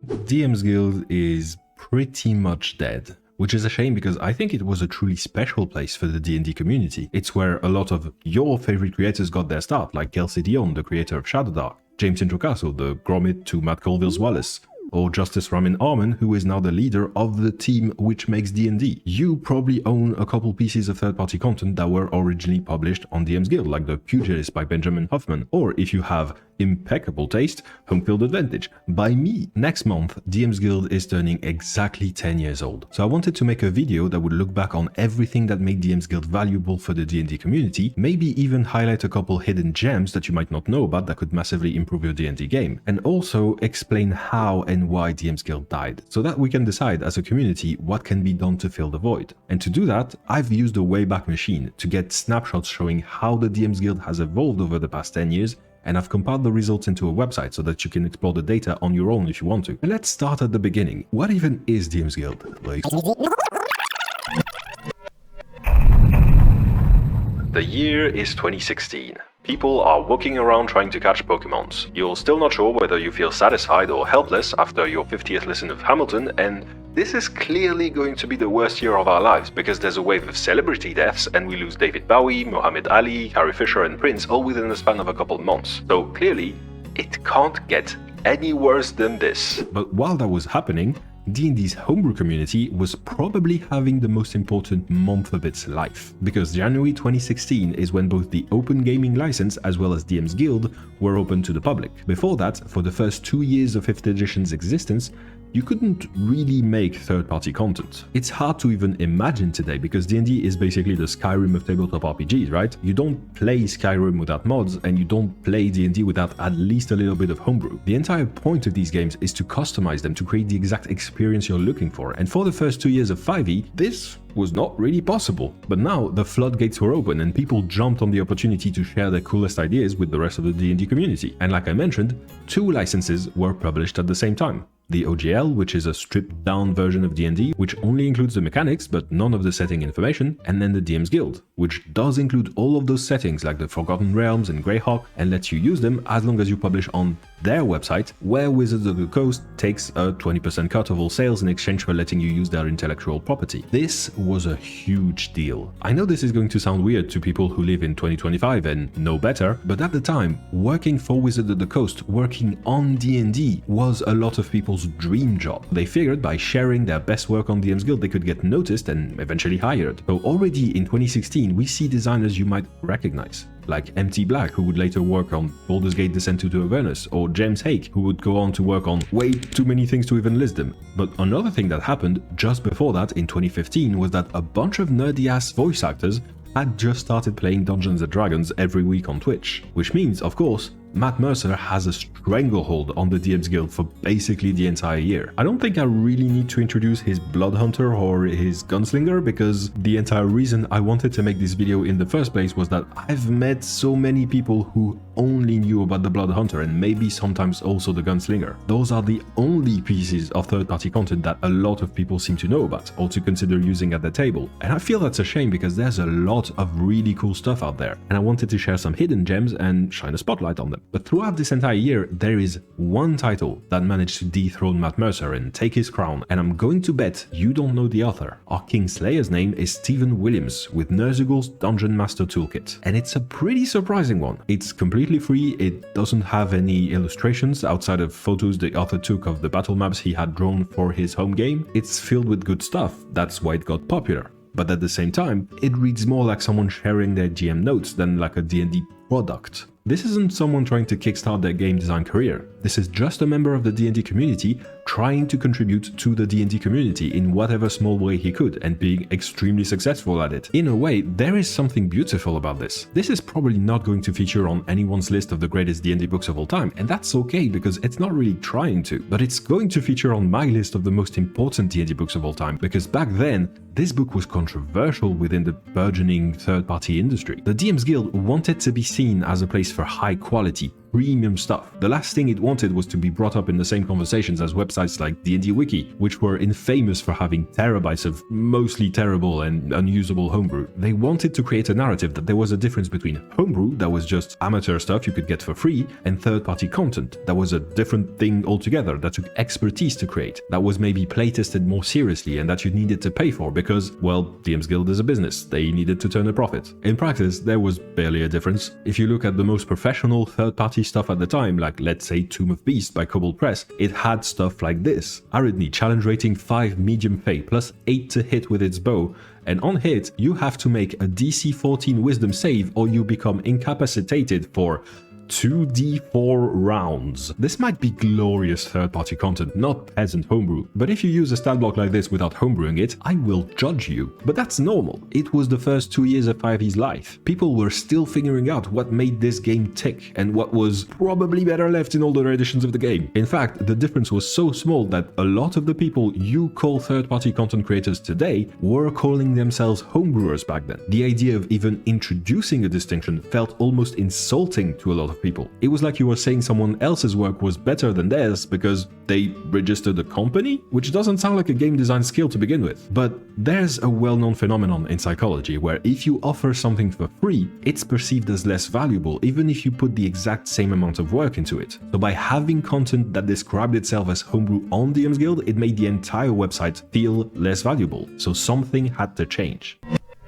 DMsGuild is pretty much dead, which is a shame because I think it was a truly special place for the D&D community. It's where a lot of your favorite creators got their start, like Kelsey Dionne, the creator of Shadowdark, James Introcaso, the Gromit to Matt Colville's Wallace, or Justice Ramin Arman, who is now the leader of the team which makes D&D. You probably own a couple pieces of third-party content that were originally published on DMsGuild, like The Pugilist by Benjamin Huffman, or if you have impeccable taste, Home Field Advantage by me. Next month, DMsGuild is turning exactly 10 years old. So I wanted to make a video that would look back on everything that made DMsGuild valuable for the D&D community, maybe even highlight a couple hidden gems that you might not know about that could massively improve your D&D game, and also explain how and why DMsGuild died, so that we can decide as a community what can be done to fill the void. And to do that, I've used a Wayback Machine to get snapshots showing how the DMsGuild has evolved over the past 10 years, and I've compiled the results into a website so that you can explore the data on your own if you want to. But let's start at the beginning. What even is DMsGuild? The year is 2016. People are walking around trying to catch Pokemons. You're still not sure whether you feel satisfied or helpless after your 50th listen of Hamilton, and this is clearly going to be the worst year of our lives because there's a wave of celebrity deaths and we lose David Bowie, Muhammad Ali, Carrie Fisher and Prince all within the span of a couple months. So clearly, it can't get any worse than this. But while that was happening, D&D's homebrew community was probably having the most important month of its life, because January 2016 is when both the Open Gaming License as well as DMsGuild were open to the public. Before that, for the first 2 years of 5th edition's existence, you couldn't really make third-party content. It's hard to even imagine today because D&D is basically the Skyrim of tabletop RPGs, right? You don't play Skyrim without mods, and you don't play D&D without at least a little bit of homebrew. The entire point of these games is to customize them to create the exact experience you're looking for, and for the first 2 years of 5e, this was not really possible. But now the floodgates were open and people jumped on the opportunity to share their coolest ideas with the rest of the D&D community. And like I mentioned, 2 licenses were published at the same time. The OGL, which is a stripped-down version of D&D, which only includes the mechanics but none of the setting information, and then the DMsGuild, which does include all of those settings like the Forgotten Realms and Greyhawk, and lets you use them as long as you publish on their website, where Wizards of the Coast takes a 20% cut of all sales in exchange for letting you use their intellectual property. This was a huge deal. I know this is going to sound weird to people who live in 2025 and know better, but at the time, working for Wizards of the Coast, working on D&D, was a lot of people's dream job. They figured by sharing their best work on DMsGuild they could get noticed and eventually hired. So already in 2016 we see designers you might recognize, like MT Black, who would later work on Baldur's Gate Descent into Avernus, or James Hake, who would go on to work on way too many things to even list them. But another thing that happened just before that in 2015 was that a bunch of nerdy-ass voice actors had just started playing Dungeons & Dragons every week on Twitch, which means, of course, Matt Mercer has a stranglehold on the DMsGuild for basically the entire year. I don't think I really need to introduce his Bloodhunter or his Gunslinger, because the entire reason I wanted to make this video in the first place was that I've met so many people who only knew about the Bloodhunter and maybe sometimes also the Gunslinger. Those are the only pieces of third-party content that a lot of people seem to know about or to consider using at their table. And I feel that's a shame because there's a lot of really cool stuff out there, and I wanted to share some hidden gems and shine a spotlight on them. But throughout this entire year, there is one title that managed to dethrone Matt Mercer and take his crown, and I'm going to bet you don't know the author. Our Kingslayer's name is Stephen Williams with Ner'zhul's Dungeon Master Toolkit, and it's a pretty surprising one. It's completely free, it doesn't have any illustrations outside of photos the author took of the battle maps he had drawn for his home game. It's filled with good stuff, that's why it got popular. But at the same time, it reads more like someone sharing their GM notes than like a D&D product. This isn't someone trying to kickstart their game design career. This is just a member of the D&D community trying to contribute to the D&D community in whatever small way he could and being extremely successful at it. In a way, there is something beautiful about this. This is probably not going to feature on anyone's list of the greatest D&D books of all time, and that's okay because it's not really trying to. But it's going to feature on my list of the most important D&D books of all time, because back then, this book was controversial within the burgeoning third-party industry. The DMsGuild wanted to be seen as a place for high-quality, premium stuff. The last thing it wanted was to be brought up in the same conversations as websites like D&D Wiki, which were infamous for having terabytes of mostly terrible and unusable homebrew. They wanted to create a narrative that there was a difference between homebrew, that was just amateur stuff you could get for free, and third-party content, that was a different thing altogether, that took expertise to create, that was maybe playtested more seriously and that you needed to pay for because, well, DMsGuild is a business, they needed to turn a profit. In practice, there was barely a difference. If you look at the most professional third-party stuff at the time, like let's say Tomb of Beast by Kobold Press, it had stuff like this. Aridney challenge rating 5 medium fey plus 8 to hit with its bow, and on hit you have to make a DC 14 wisdom save or you become incapacitated for 2d4 rounds. This might be glorious third-party content, not peasant homebrew, but if you use a stat block like this without homebrewing it, I will judge you. But that's normal. It was the first 2 years of 5e's life. People were still figuring out what made this game tick and what was probably better left in older editions of the game. In fact, the difference was so small that a lot of the people you call third-party content creators today were calling themselves homebrewers back then. The idea of even introducing a distinction felt almost insulting to a lot of people. It was like you were saying someone else's work was better than theirs because they registered a company, which doesn't sound like a game design skill to begin with. But there's a well-known phenomenon in psychology where if you offer something for free, it's perceived as less valuable even if you put the exact same amount of work into it. So by having content that described itself as homebrew on DMsGuild, it made the entire website feel less valuable. So something had to change.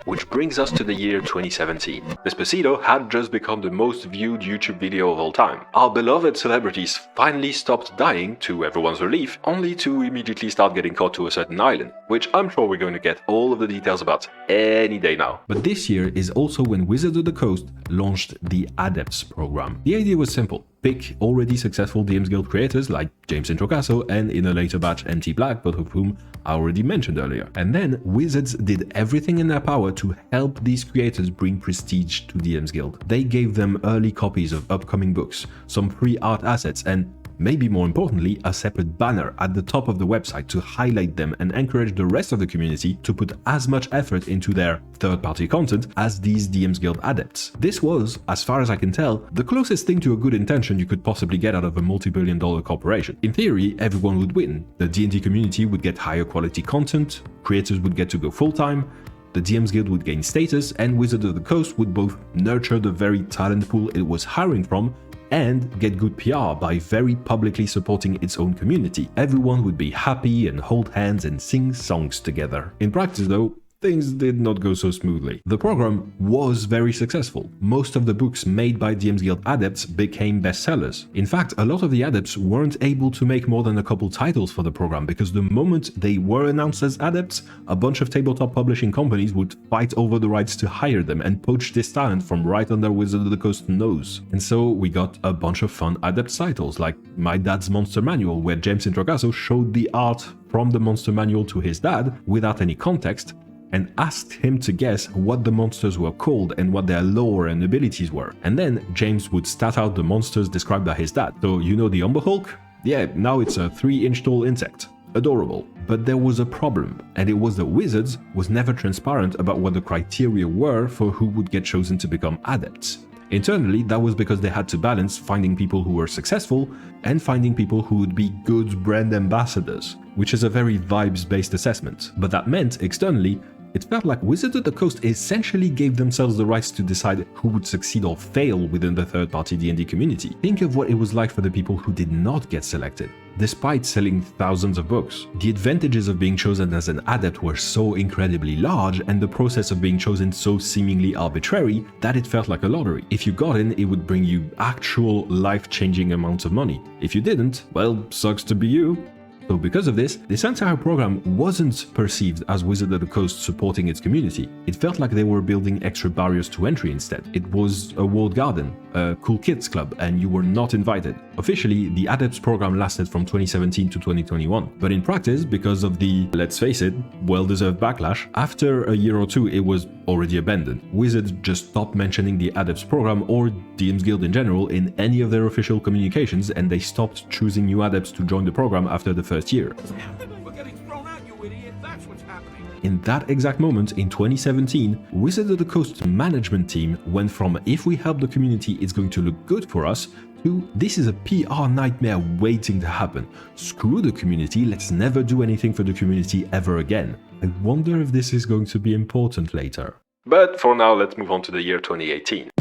Which brings us to the year 2017. Despacito had just become the most viewed YouTube video of all time. Our beloved celebrities finally stopped dying, to everyone's relief, only to immediately start getting caught to a certain island, which I'm sure we're going to get all of the details about any day now. But this year is also when Wizards of the Coast launched the Adepts Program. The idea was simple. Pick already successful DMsGuild creators like James Introcaso and in a later batch MT Black, both of whom I already mentioned earlier. And then Wizards did everything in their power to help these creators bring prestige to DMsGuild. They gave them early copies of upcoming books, some free art assets, and maybe more importantly, a separate banner at the top of the website to highlight them and encourage the rest of the community to put as much effort into their third-party content as these DMsGuild adepts. This was, as far as I can tell, the closest thing to a good intention you could possibly get out of a multi-billion-dollar corporation. In theory, everyone would win. The D&D community would get higher quality content, creators would get to go full-time, the DMsGuild would gain status, and Wizards of the Coast would both nurture the very talent pool it was hiring from and get good PR by very publicly supporting its own community. Everyone would be happy and hold hands and sing songs together. In practice though, things did not go so smoothly. The program was very successful. Most of the books made by DMsGuild adepts became bestsellers. In fact, a lot of the adepts weren't able to make more than a couple titles for the program because the moment they were announced as adepts, a bunch of tabletop publishing companies would fight over the rights to hire them and poach this talent from right under Wizards of the Coast's nose. And so we got a bunch of fun adept titles like My Dad's Monster Manual, where James Introcaso showed the art from the monster manual to his dad without any context, and asked him to guess what the monsters were called and what their lore and abilities were. And then James would stat out the monsters described by his dad. So you know the Umber Hulk? Yeah, now it's a 3-inch tall insect. Adorable. But there was a problem, and it was that Wizards was never transparent about what the criteria were for who would get chosen to become adepts. Internally, that was because they had to balance finding people who were successful and finding people who would be good brand ambassadors, which is a very vibes-based assessment. But that meant, externally, it felt like Wizards of the Coast essentially gave themselves the rights to decide who would succeed or fail within the third-party D&D community. Think of what it was like for the people who did not get selected. Despite selling thousands of books, the advantages of being chosen as an adept were so incredibly large and the process of being chosen so seemingly arbitrary that it felt like a lottery. If you got in, it would bring you actual life-changing amounts of money. If you didn't, well, sucks to be you. So because of this entire program wasn't perceived as Wizards of the Coast supporting its community. It felt like they were building extra barriers to entry instead. It was a walled garden, a cool kids club, and you were not invited. Officially, the Adepts program lasted from 2017 to 2021, but in practice, because of the, let's face it, well-deserved backlash, after a year or two it was already abandoned. Wizards just stopped mentioning the Adepts program or DMsGuild in general in any of their official communications, and they stopped choosing new adepts to join the program after the first year. We're getting thrown out, you you idiot, that's what's happening. In that exact moment, in 2017, Wizards of the Coast management team went from if we help the community, it's going to look good for us, to this is a PR nightmare waiting to happen. Screw the community, let's never do anything for the community ever again. I wonder if this is going to be important later. But for now, let's move on to the year 2018.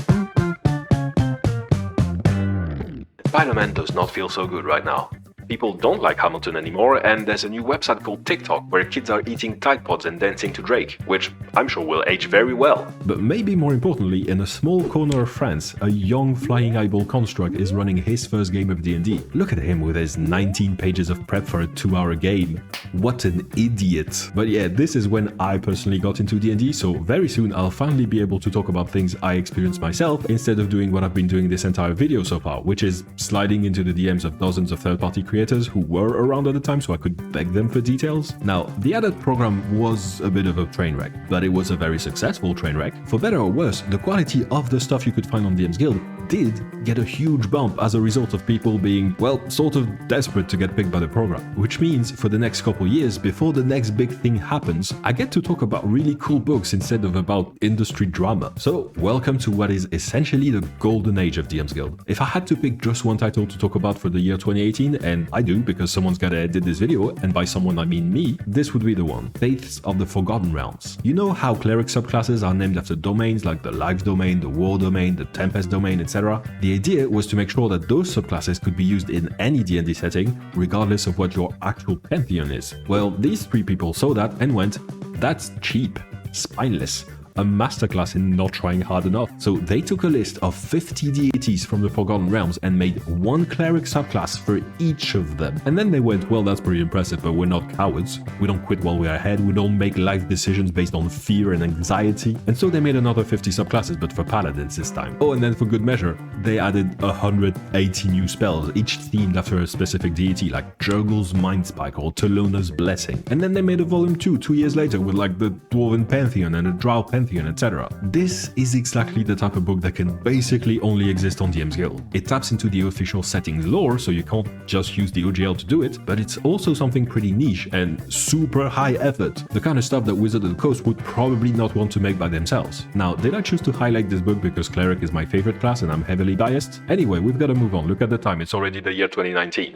Spider-Man does not feel so good right now. People don't like Hamilton anymore, and there's a new website called TikTok where kids are eating Tide Pods and dancing to Drake, which I'm sure will age very well. But maybe more importantly, in a small corner of France, a young flying eyeball construct is running his first game of D&D. Look at him with his 19 pages of prep for a 2-hour game. What an idiot. But yeah, this is when I personally got into D&D, so very soon I'll finally be able to talk about things I experienced myself instead of doing what I've been doing this entire video so far, which is sliding into the DMs of dozens of third-party creators who were around at the time so I could beg them for details. Now, the Adepts Program was a bit of a train wreck, but it was a very successful train wreck. For better or worse, the quality of the stuff you could find on DMsGuild did get a huge bump as a result of people being, well, sort of desperate to get picked by the program. Which means for the next couple years, before the next big thing happens, I get to talk about really cool books instead of about industry drama. So, welcome to what is essentially the golden age of DMsGuild. If I had to pick just one title to talk about for the year 2018, and I do because someone's gotta edit this video, and by someone I mean me, this would be the one. Faiths of the Forgotten Realms. You know how cleric subclasses are named after domains like the Life domain, the War domain, the Tempest domain, etc.? The idea was to make sure that those subclasses could be used in any D&D setting, regardless of what your actual pantheon is. Well, these three people saw that and went, that's cheap, spineless, a masterclass in not trying hard enough. So they took a list of 50 deities from the Forgotten Realms and made one cleric subclass for each of them. And then they went, well, that's pretty impressive, but we're not cowards. We don't quit while we're ahead. We don't make life decisions based on fear and anxiety. And so they made another 50 subclasses, but for paladins this time. Oh, and then for good measure, they added 180 new spells, each themed after a specific deity, like Jurgle's Mindspike or Tolona's Blessing. And then they made a volume 2 years later with like the Dwarven Pantheon and a Drow Pantheon, etc. This is exactly the type of book that can basically only exist on DMsGuild. It taps into the official settings lore, so you can't just use the OGL to do it, but it's also something pretty niche and super high effort, the kind of stuff that Wizards of the Coast would probably not want to make by themselves. Now, did I choose to highlight this book because cleric is my favorite class and I'm heavily biased? Anyway, we've got to move on. Look at the time, it's already the year 2019.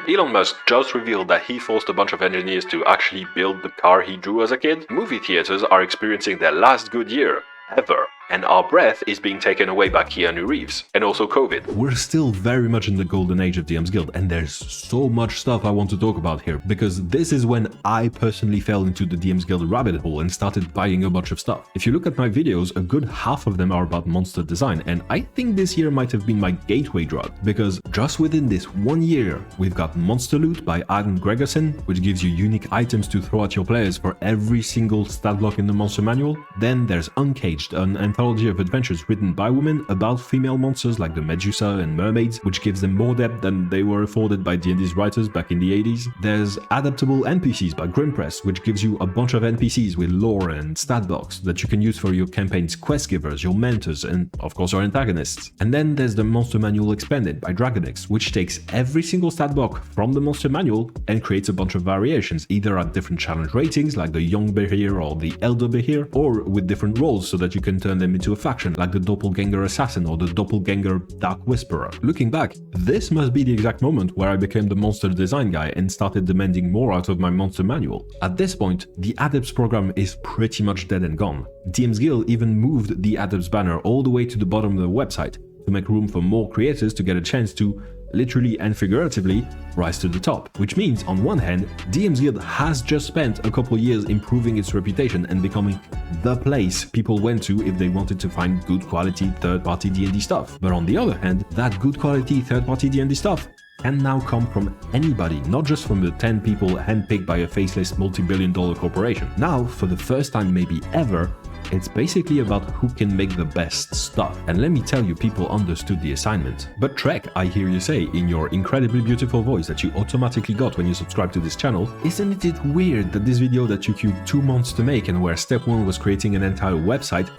Elon Musk just revealed that he forced a bunch of engineers to actually build the car he drew as a kid. Movie theaters are experiencing their last good year ever, and our breath is being taken away by Keanu Reeves, and also COVID. We're still very much in the golden age of DMsGuild, and there's so much stuff I want to talk about here, because this is when I personally fell into the DMsGuild rabbit hole and started buying a bunch of stuff. If you look at my videos, a good half of them are about monster design, and I think this year might have been my gateway drug, because just within this 1 year, we've got Monster Loot by Adam Gregerson, which gives you unique items to throw at your players for every single stat block in the monster manual. Then there's Uncaged, an anthology of adventures written by women about female monsters like the Medusa and mermaids, which gives them more depth than they were afforded by D&D's writers back in the 80s. There's Adaptable NPCs by Grim Press, which gives you a bunch of NPCs with lore and stat blocks that you can use for your campaign's quest givers, your mentors, and of course your antagonists. And then there's the Monster Manual Expanded by Dragonix, which takes every single stat block from the monster manual and creates a bunch of variations, either at different challenge ratings like the Young Behir or the Elder Behir, or with different roles so that you can turn them into a faction like the Doppelganger Assassin or the Doppelganger Dark Whisperer. Looking back, this must be the exact moment where I became the monster design guy and started demanding more out of my monster manual. At this point, the Adepts program is pretty much dead and gone. DMsGuild even moved the Adepts banner all the way to the bottom of the website to make room for more creators to get a chance to, literally and figuratively, rise to the top. Which means, on one hand, DMsGuild has just spent a couple years improving its reputation and becoming the place people went to if they wanted to find good quality third-party D&D stuff. But on the other hand, that good quality third-party D&D stuff can now come from anybody, not just from the 10 people handpicked by a faceless multi-billion-dollar corporation. Now, for the first time maybe ever, it's basically about who can make the best stuff. And let me tell you, people understood the assignment. But Trek, I hear you say in your incredibly beautiful voice that you automatically got when you subscribe to this channel, isn't it weird that this video that took you 2 months to make and where step 1 was creating an entire website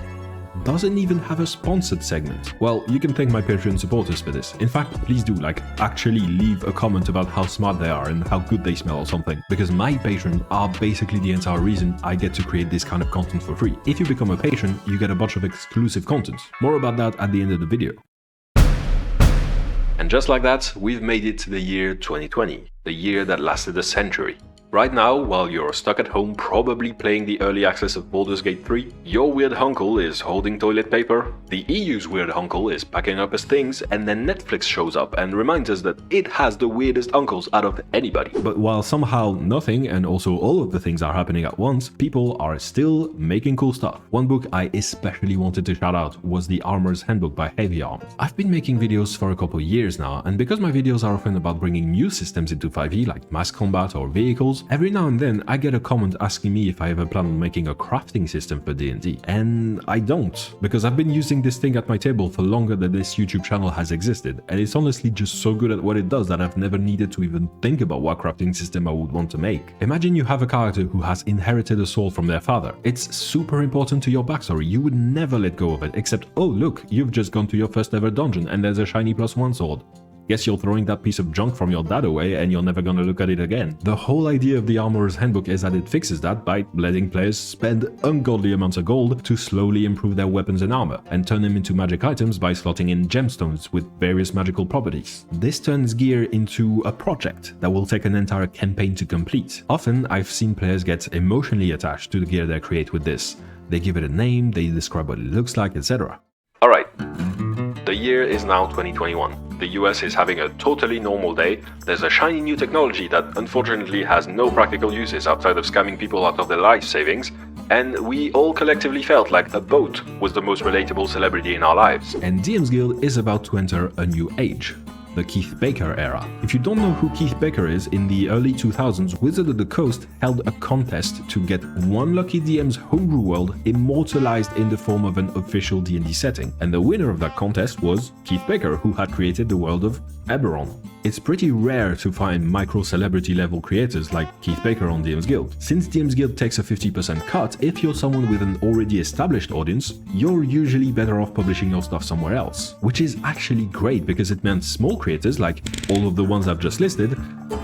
doesn't even have a sponsored segment. Well, you can thank my Patreon supporters for this. In fact, please do, actually leave a comment about how smart they are and how good they smell or something, because my patrons are basically the entire reason I get to create this kind of content for free. If you become a patron, you get a bunch of exclusive content. More about that at the end of the video. And just like that, we've made it to the year 2020, the year that lasted a century. Right now, while you're stuck at home probably playing the early access of Baldur's Gate 3, your weird uncle is holding toilet paper, the EU's weird uncle is packing up his things, and then Netflix shows up and reminds us that it has the weirdest uncles out of anybody. But while somehow nothing and also all of the things are happening at once, people are still making cool stuff. One book I especially wanted to shout out was The Armorer's Handbook by Heavy Arms. I've been making videos for a couple years now, and because my videos are often about bringing new systems into 5e like mass combat or vehicles, every now and then I get a comment asking me if I ever plan on making a crafting system for D&D, and I don't, because I've been using this thing at my table for longer than this YouTube channel has existed, and it's honestly just so good at what it does that I've never needed to even think about what crafting system I would want to make. Imagine you have a character who has inherited a sword from their father. It's super important to your backstory, you would never let go of it, except, oh look, you've just gone to your first ever dungeon and there's a shiny +1 sword. Guess you're throwing that piece of junk from your dad away and you're never gonna look at it again. The whole idea of the Armorer's Handbook is that it fixes that by letting players spend ungodly amounts of gold to slowly improve their weapons and armor, and turn them into magic items by slotting in gemstones with various magical properties. This turns gear into a project that will take an entire campaign to complete. Often, I've seen players get emotionally attached to the gear they create with this. They give it a name, they describe what it looks like, etc. Alright, the year is now 2021. The US is having a totally normal day, there's a shiny new technology that unfortunately has no practical uses outside of scamming people out of their life savings, and we all collectively felt like a boat was the most relatable celebrity in our lives. And DMsGuild is about to enter a new age. The Keith Baker era. If you don't know who Keith Baker is, in the early 2000s, Wizards of the Coast held a contest to get one lucky DM's homebrew world immortalized in the form of an official D&D setting. And the winner of that contest was Keith Baker, who had created the world of Eberron. It's pretty rare to find micro-celebrity level creators like Keith Baker on DMsGuild. Since DMsGuild takes a 50% cut, if you're someone with an already established audience, you're usually better off publishing your stuff somewhere else. Which is actually great because it meant small creators, like all of the ones I've just listed,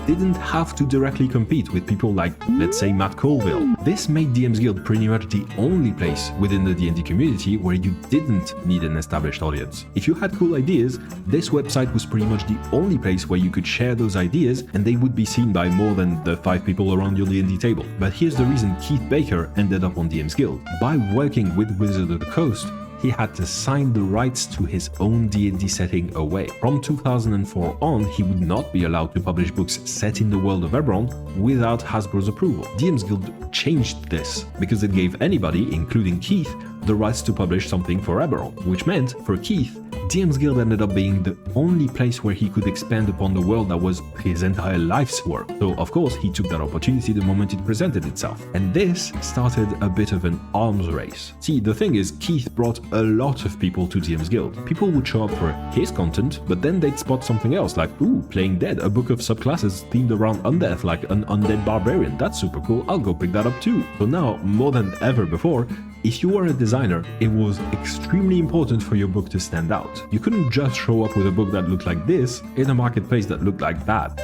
didn't have to directly compete with people like, let's say, Matt Colville. This made DMsGuild pretty much the only place within the D&D community where you didn't need an established audience. If you had cool ideas, this website was pretty much the only place where you could share those ideas and they would be seen by more than the 5 people around your D&D table. But here's the reason Keith Baker ended up on DMsGuild. By working with Wizards of the Coast, he had to sign the rights to his own D&D setting away. From 2004 on, he would not be allowed to publish books set in the world of Eberron without Hasbro's approval. DMsGuild changed this because it gave anybody, including Keith, the rights to publish something for Eberron, which meant, for Keith, DMsGuild ended up being the only place where he could expand upon the world that was his entire life's work. So of course he took that opportunity the moment it presented itself. And this started a bit of an arms race. See, the thing is, Keith brought a lot of people to DMsGuild. People would show up for his content, but then they'd spot something else, like, ooh, Playing Dead, a book of subclasses themed around undeath, like an undead barbarian. That's super cool, I'll go pick that up too. So now, more than ever before, if you were a designer, it was extremely important for your book to stand out. You couldn't just show up with a book that looked like this in a marketplace that looked like that.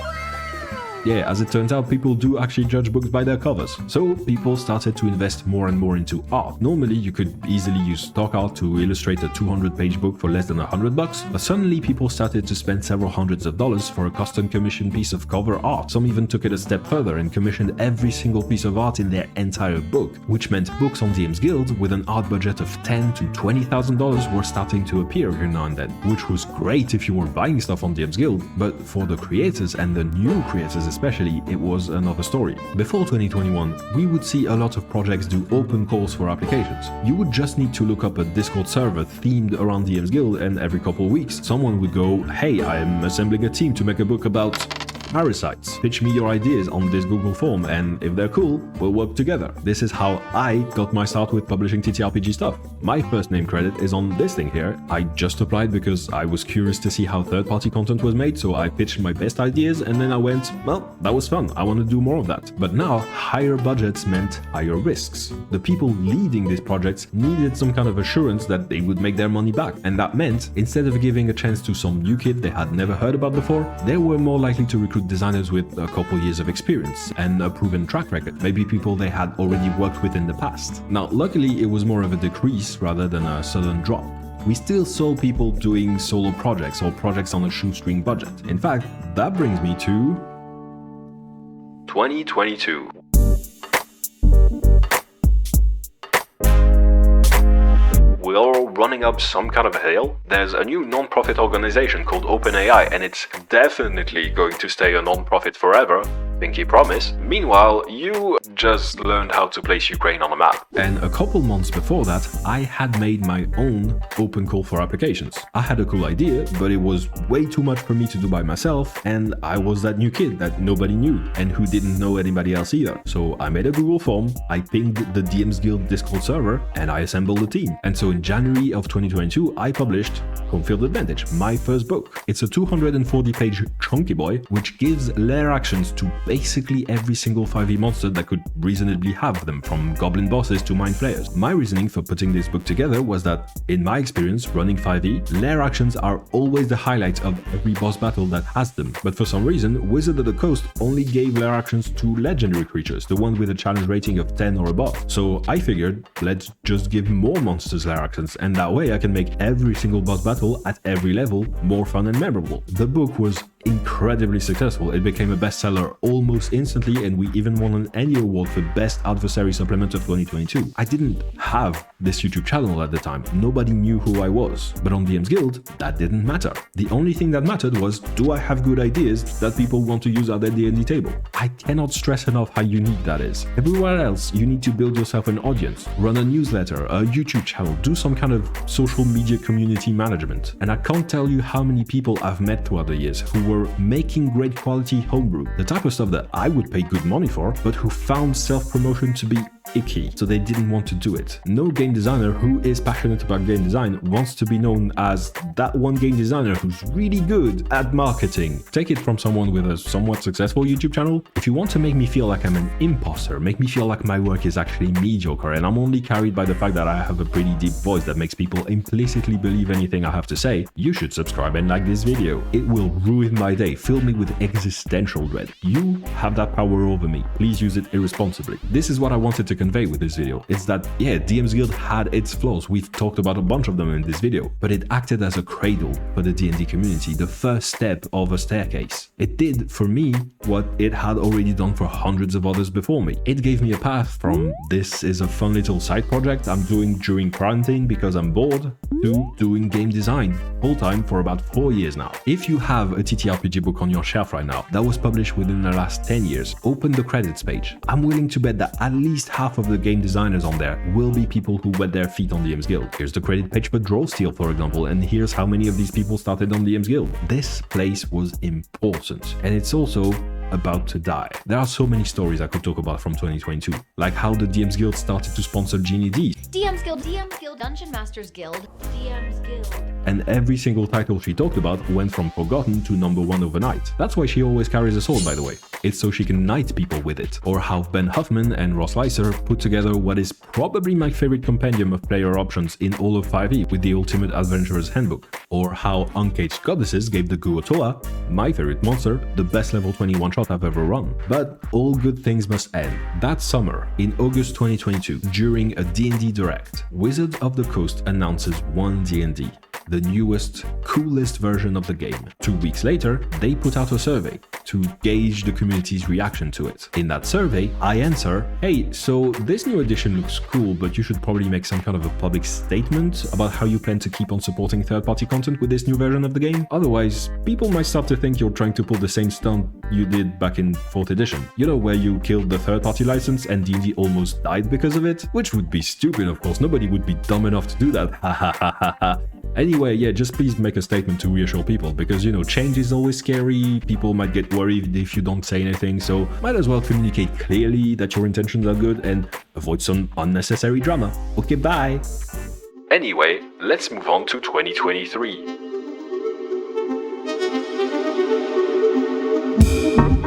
Yeah, as it turns out, people do actually judge books by their covers. So people started to invest more and more into art. Normally, you could easily use stock art to illustrate a 200-page book for less than $100, but suddenly people started to spend several hundreds of dollars for a custom commissioned piece of cover art. Some even took it a step further and commissioned every single piece of art in their entire book, which meant books on DMsGuild with an art budget of $10,000 to $20,000 were starting to appear every now and then, which was great if you were buying stuff on DMsGuild, but for the creators and the new creators especially, it was another story. Before 2021, we would see a lot of projects do open calls for applications. You would just need to look up a Discord server themed around DMsGuild, and every couple of weeks, someone would go, hey, I'm assembling a team to make a book about parasites. Pitch me your ideas on this Google form, and if they're cool, we'll work together. This is how I got my start with publishing TTRPG stuff. My first name credit is on this thing here. I just applied because I was curious to see how third-party content was made, so I pitched my best ideas, and then I went, well, that was fun, I want to do more of that. But now, higher budgets meant higher risks. The people leading these projects needed some kind of assurance that they would make their money back, and that meant, instead of giving a chance to some new kid they had never heard about before, they were more likely to recruit designers with a couple years of experience and a proven track record, maybe people they had already worked with in the past. Now, luckily, it was more of a decrease rather than a sudden drop. We still saw people doing solo projects or projects on a shoestring budget. In fact, that brings me to 2022. We're all running up some kind of a hill. There's a new non-profit organization called OpenAI, and it's definitely going to stay a non-profit forever. Pinky promise. Meanwhile, you just learned how to place Ukraine on a map. And a couple months before that, I had made my own open call for applications. I had a cool idea, but it was way too much for me to do by myself, and I was that new kid that nobody knew and who didn't know anybody else either. So I made a Google form, I pinged the DMsGuild Discord server, and I assembled a team. And so in January of 2022, I published Home Field Advantage, my first book. It's a 240-page chunky boy, which gives lair actions to basically every single 5e monster that could reasonably have them, from goblin bosses to mind flayers. My reasoning for putting this book together was that, in my experience running 5e, lair actions are always the highlight of every boss battle that has them. But for some reason, Wizard of the Coast only gave lair actions to legendary creatures, the one with a challenge rating of 10 or above. So I figured, let's just give more monsters lair actions, and that way I can make every single boss battle at every level more fun and memorable. The book was incredibly successful. It became a bestseller almost instantly, and we even won an Annie Award for Best Adversary Supplement of 2022. I didn't have this YouTube channel at the time. Nobody knew who I was. But on DMsGuild, that didn't matter. The only thing that mattered was, do I have good ideas that people want to use at their D&D table? I cannot stress enough how unique that is. Everywhere else, you need to build yourself an audience, run a newsletter, a YouTube channel, do some kind of social media community management. And I can't tell you how many people I've met throughout the years who were making great quality homebrew, the type of stuff that I would pay good money for, but who found self-promotion to be icky, so they didn't want to do it. No game designer who is passionate about game design wants to be known as that one game designer who's really good at marketing. Take it from someone with a somewhat successful YouTube channel. If you want to make me feel like I'm an imposter, make me feel like my work is actually mediocre and I'm only carried by the fact that I have a pretty deep voice that makes people implicitly believe anything I have to say, you should subscribe and like this video. It will ruin my day, fill me with existential dread. You have that power over me. Please use it irresponsibly. This is what I wanted to convey with this video. It's that, yeah, DMsGuild had its flaws. We've talked about a bunch of them in this video, but it acted as a cradle for the D&D community, the first step of a staircase. It did, for me, what it had already done for hundreds of others before me. It gave me a path from, this is a fun little side project I'm doing during quarantine because I'm bored, to doing game design full-time for about 4 years now. If you have a TTRPG book on your shelf right now that was published within the last 10 years, open the credits page. I'm willing to bet that at least half of the game designers on there will be people who wet their feet on DMsGuild. Here's the credit page for Drawsteel, for example, and here's how many of these people started on DMsGuild. This place was important, and it's also about to die. There are so many stories I could talk about from 2022, like how the DMsGuild started to sponsor Ginny Di, DMsGuild, Dungeon Masters Guild, DMsGuild. And every single title she talked about went from forgotten to #1 overnight. That's why she always carries a sword, by the way. It's so she can knight people with it. Or how Ben Huffman and Ross Leiser put together what is probably my favorite compendium of player options in all of 5e with the Ultimate Adventurer's Handbook. Or how Uncaged Goddesses gave the Guotoa, my favorite monster, the best level 21 shot I've ever run. But all good things must end. That summer, in August 2022, during a D&D Direct, Wizard of the Coast announces 1D&D, the newest, coolest version of the game. 2 weeks later, they put out a survey to gauge the community's reaction to it. In that survey, I answer, hey, so this new edition looks cool, but you should probably make some kind of a public statement about how you plan to keep on supporting third-party content with this new version of the game. Otherwise, people might start to think you're trying to pull the same stunt you did back in 4th edition. You know, where you killed the third-party license and D&D almost died because of it? Which would be stupid, of course. Nobody would be dumb enough to do that. Ha ha ha ha ha. Anyway, yeah, just please make a statement to reassure people, because, you know, change is always scary, people might get worried if you don't say anything, so might as well communicate clearly that your intentions are good and avoid some unnecessary drama. Okay, bye! Anyway, let's move on to 2023.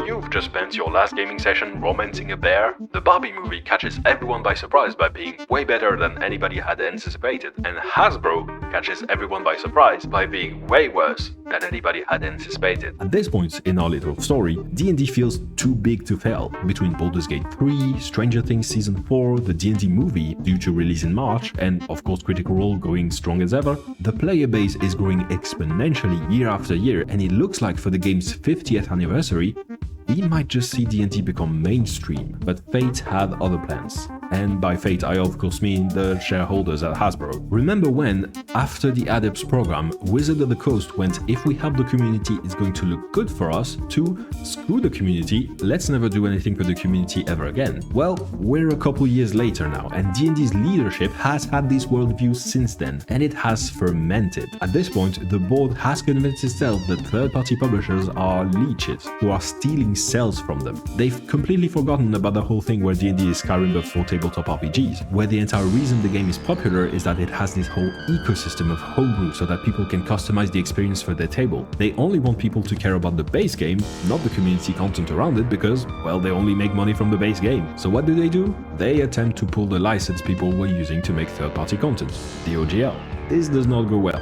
You've just spent your last gaming session romancing a bear. The Barbie movie catches everyone by surprise by being way better than anybody had anticipated, and Hasbro catches everyone by surprise by being way worse than anybody had anticipated. At this point in our little story, D&D feels too big to fail. Between Baldur's Gate 3, Stranger Things Season 4, the D&D movie due to release in March, and of course Critical Role going strong as ever, the player base is growing exponentially year after year, and it looks like for the game's 50th anniversary, we might just see D&D become mainstream, but Fate had other plans. And by Fate, I of course mean the shareholders at Hasbro. Remember when, after the Adepts Program, Wizard of the Coast went, if we help the community, it's going to look good for us, to screw the community, let's never do anything for the community ever again. Well, we're a couple years later now, and D&D's leadership has had this worldview since then, and it has fermented. At this point, the board has convinced itself that third-party publishers are leeches, who are stealing sales from them. They've completely forgotten about the whole thing where D&D is Skyrim but for tabletop RPGs, where the entire reason the game is popular is that it has this whole ecosystem of homebrew so that people can customize the experience for their table. They only want people to care about the base game, not the community content around it, because, well, they only make money from the base game. So what do? They attempt to pull the license people were using to make third-party content, the OGL. This does not go well.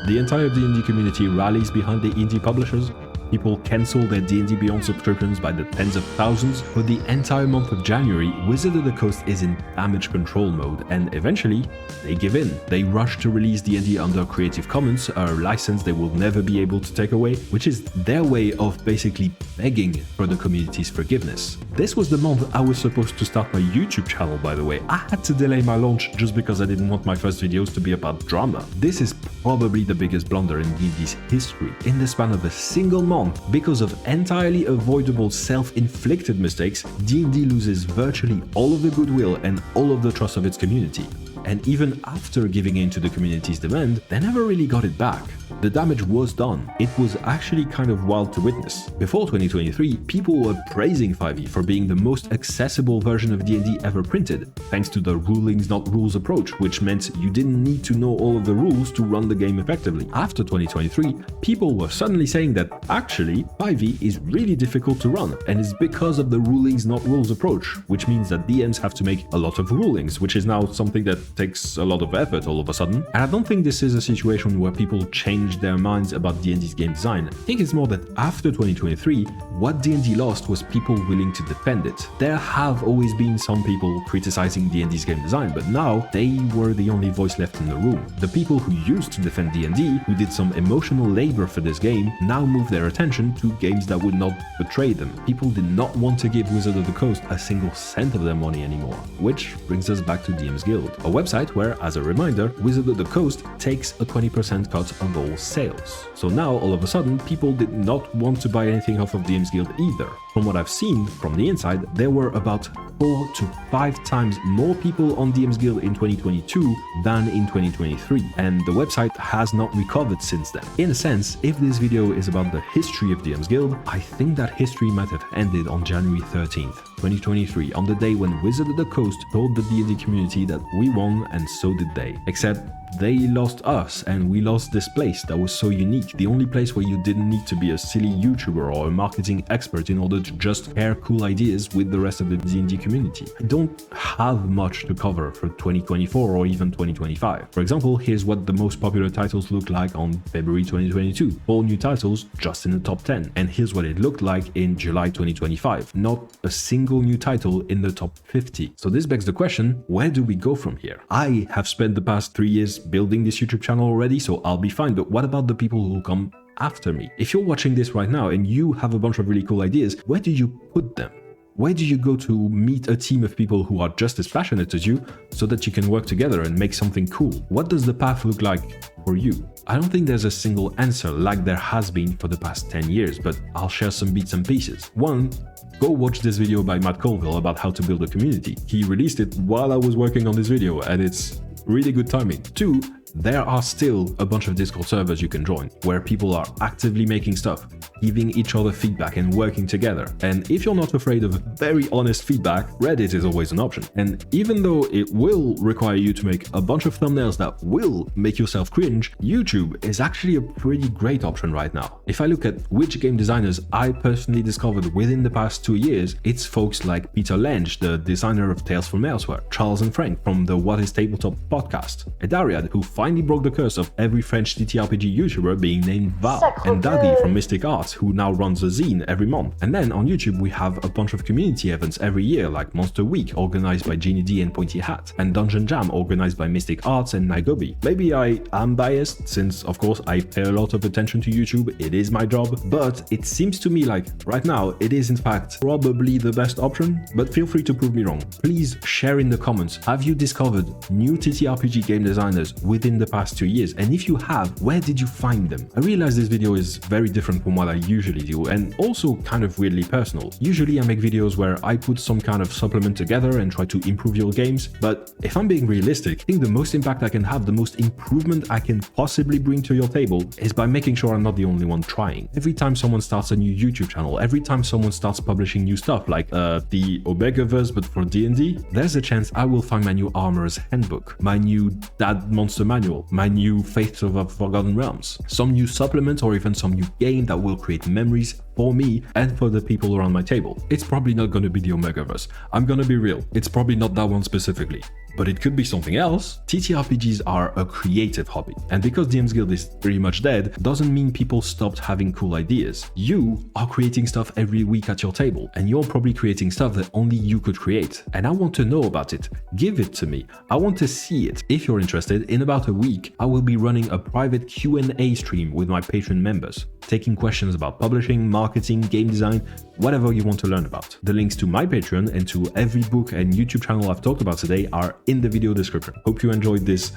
The entire D&D community rallies behind the indie publishers. People cancel their D&D Beyond subscriptions by the tens of thousands. For the entire month of January, Wizard of the Coast is in damage control mode, and eventually, they give in. They rush to release D&D under Creative Commons, a license they will never be able to take away, which is their way of basically begging for the community's forgiveness. This was the month I was supposed to start my YouTube channel, by the way. I had to delay my launch just because I didn't want my first videos to be about drama. This is probably the biggest blunder in D&D's history. In the span of a single month, because of entirely avoidable self-inflicted mistakes, D&D loses virtually all of the goodwill and all of the trust of its community. And even after giving in to the community's demand, they never really got it back. The damage was done. It was actually kind of wild to witness. Before 2023, people were praising 5e for being the most accessible version of D&D ever printed, thanks to the rulings not rules approach, which meant you didn't need to know all of the rules to run the game effectively. After 2023, people were suddenly saying that actually 5e is really difficult to run, and it's because of the rulings not rules approach, which means that DMs have to make a lot of rulings, which is now something that takes a lot of effort all of a sudden. And I don't think this is a situation where people change their minds about D&D's game design. I think it's more that after 2023, what D&D lost was people willing to defend it. There have always been some people criticizing D&D's game design, but now they were the only voice left in the room. The people who used to defend D&D, who did some emotional labor for this game, now move their attention to games that would not betray them. People did not want to give Wizard of the Coast a single cent of their money anymore, which brings us back to DMsGuild, a website where, as a reminder, Wizard of the Coast takes a 20% cut of all sales. So now, all of a sudden, people did not want to buy anything off of DMsGuild either. From what I've seen from the inside, there were about 4 to 5 times more people on DMsGuild in 2022 than in 2023, and the website has not recovered since then. In a sense, if this video is about the history of DMsGuild, I think that history might have ended on January 13th, 2023, on the day when Wizard of the Coast told the D&D community that we won, and so did they. Except they lost us, and we lost this place that was so unique, the only place where you didn't need to be a silly YouTuber or a marketing expert in order to just share cool ideas with the rest of the D&D community. I don't have much to cover for 2024 or even 2025. For example, here's what the most popular titles looked like on February 2022. 4 new titles just in the top 10. And here's what it looked like in July 2025. Not a single new title in the top 50. So this begs the question, where do we go from here? I have spent the past 3 years building this YouTube channel already, so I'll be fine, but what about the people who will come after me? If you're watching this right now and you have a bunch of really cool ideas, where do you put them? Where do you go to meet a team of people who are just as passionate as you so that you can work together and make something cool? What does the path look like for you? I don't think there's a single answer like there has been for the past 10 years, but I'll share some bits and pieces. 1, go watch this video by Matt Colville about how to build a community. He released it while I was working on this video, and it's really good timing. 2, there are still a bunch of Discord servers you can join, where people are actively making stuff, giving each other feedback and working together. And if you're not afraid of very honest feedback, Reddit is always an option. And even though it will require you to make a bunch of thumbnails that will make yourself cringe, YouTube is actually a pretty great option right now. If I look at which game designers I personally discovered within the past 2 years, it's folks like Peter Lenge, the designer of Tales from Elsewhere, Charles and Frank from the What is Tabletop podcast, Edariad, who finally broke the curse of every French TTRPG YouTuber being named Val, and Daddy from Mystic Arts, who now runs a zine every month. And then on YouTube we have a bunch of community events every year, like Monster Week organized by Ginny Di and Pointy Hat, and Dungeon Jam organized by Mystic Arts and Nairobi. Maybe I am biased, since of course I pay a lot of attention to YouTube, it is my job, but it seems to me like right now it is in fact probably the best option, but feel free to prove me wrong. Please share in the comments, have you discovered new TTRPG game designers within the past 2 years? And if you have, where did you find them? I realize this video is very different from what I usually do, and also kind of weirdly personal. Usually I make videos where I put some kind of supplement together and try to improve your games, but if I'm being realistic, I think the most impact I can have, the most improvement I can possibly bring to your table is by making sure I'm not the only one trying. Every time someone starts a new YouTube channel, every time someone starts publishing new stuff like the Omegaverse but for D&D, there's a chance I will find my new Armorer's Handbook, my new Dad Monster Manual, my new Faiths of the Forgotten Realms, some new supplement or even some new game that will create memories for me and for the people around my table. It's probably not going to be the Omegaverse. I'm gonna be real, it's probably not that one specifically, but it could be something else. TTRPGs are a creative hobby, and because DMsGuild is pretty much dead, doesn't mean people stopped having cool ideas. You are creating stuff every week at your table, and you're probably creating stuff that only you could create, and I want to know about it. Give it to me. I want to see it. If you're interested, in about a week, I will be running a private Q&A stream with my Patreon members, taking questions about publishing, marketing, game design, whatever you want to learn about. The links to my Patreon and to every book and YouTube channel I've talked about today are in the video description. Hope you enjoyed this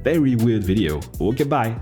very weird video. Okay, bye!